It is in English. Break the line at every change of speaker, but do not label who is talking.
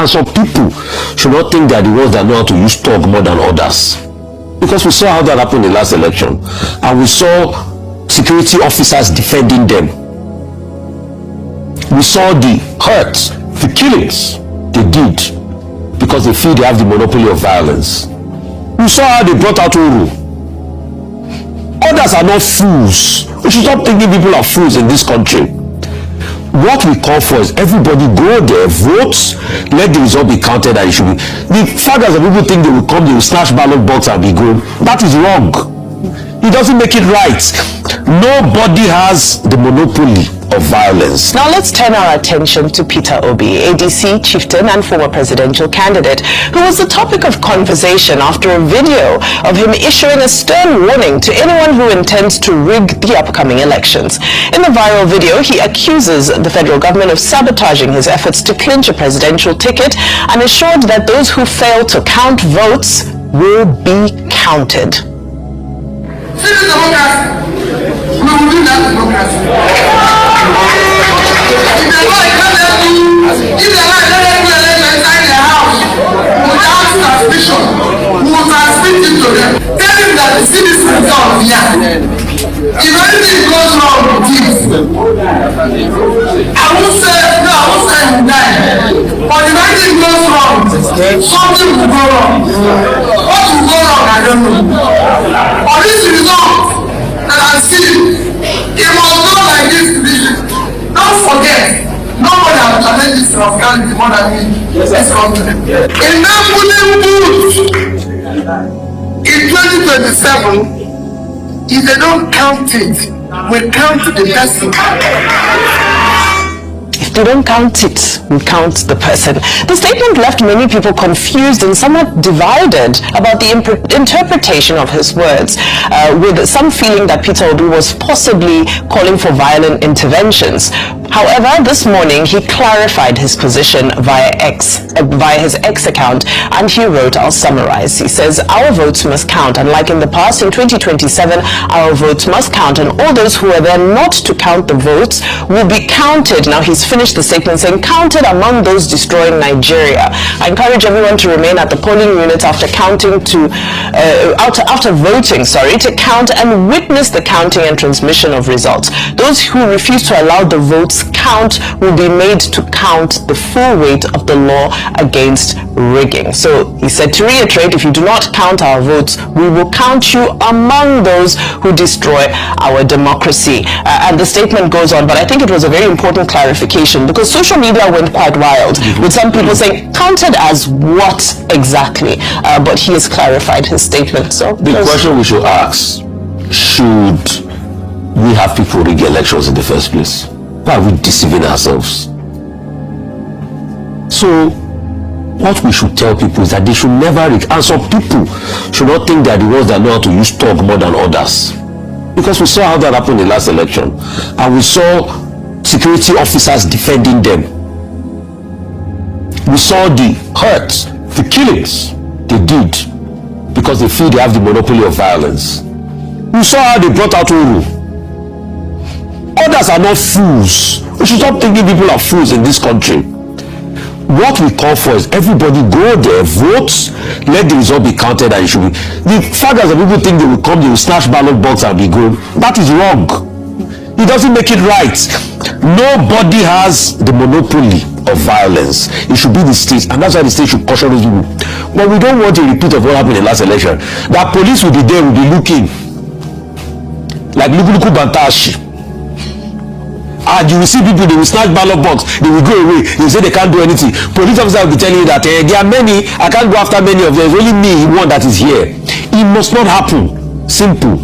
And some people should not think they are the ones that know how to use talk more than others. Because we saw how that happened in the last election. And we saw security officers defending them. We saw the hurt, the killings they did because they feel they have the monopoly of violence. We saw how they brought out Uru. Others are not fools. We should stop thinking people are fools in this country. What we call for is everybody go there, vote, let the result be counted, and it should be. The fact that people think they will come, they will snatch ballot box and be good, that is wrong. It doesn't make it right. Nobody has the monopoly of violence.
Now let's turn our attention to Peter Obi, ADC chieftain and former presidential candidate, who was the topic of conversation after a video of him issuing a stern warning to anyone who intends to rig the upcoming elections. In the viral video, he accuses the federal government of sabotaging his efforts to clinch a presidential ticket and assured that those who fail to count votes will be counted.
This is democracy. We will do that democracy. If they like let them do election inside their house without transmission, we will transmit it to them. Tell him that see this result here. If anything goes wrong with it, I won't say you die. But if anything goes wrong, something will go wrong. What will go wrong, I don't know. But this result that I see, it must go like this. Don't forget, nobody has challenged this rascality more than me. Let's come to them. In that polling booth, in 2027, if they don't count it, we count the person.
If they don't count it, we count the person. The statement left many people confused and somewhat divided about the interpretation of his words, with some feeling that Peter Obi was possibly calling for violent interventions. However, this morning he clarified his position via his X account, and he wrote, I'll summarize. He says, our votes must count, and like in the past, in 2027, our votes must count, and all those who are there not to count the votes will be counted. Now he's finished the statement saying, counted among those destroying Nigeria. I encourage everyone to remain at the polling units after voting, to count and witness the counting and transmission of results. Those who refuse to allow the votes count will be made to count the full weight of the law against rigging. So he said, to reiterate, if you do not count our votes, we will count you among those who destroy our democracy. And the statement goes on, but I think it was a very important clarification because social media went quite wild with some people saying, counted as what exactly? But he has clarified his statement. So
the question we should ask, should we have people rig elections in the first place? Why are we deceiving ourselves? So what we should tell people is that they should never rig, and some people should not think they are the ones that know how to use talk more than others, because we saw how that happened in the last election, and we saw security officers defending them. We saw the hurt, the killings they did because they feel they have the monopoly of violence. We saw how they brought out Uru. Others are not fools. We should stop thinking people are fools in this country. What we call for is everybody go there, vote, let the result be counted, and it should be. The fact that people think they will come, they will snatch ballot box and be good, that is wrong. It doesn't make it right. Nobody has the monopoly of violence. It should be the state, and that's why the state should caution those people. But we don't want a repeat of what happened in the last election. That police will be there, will be looking like Lukuluku Bantashi. And you will see people, they will snatch ballot box, they will go away, they will say they can't do anything. Police officers will be telling you that there are many, I can't go after many of them, it's only me, one that is here. It must not happen. Simple.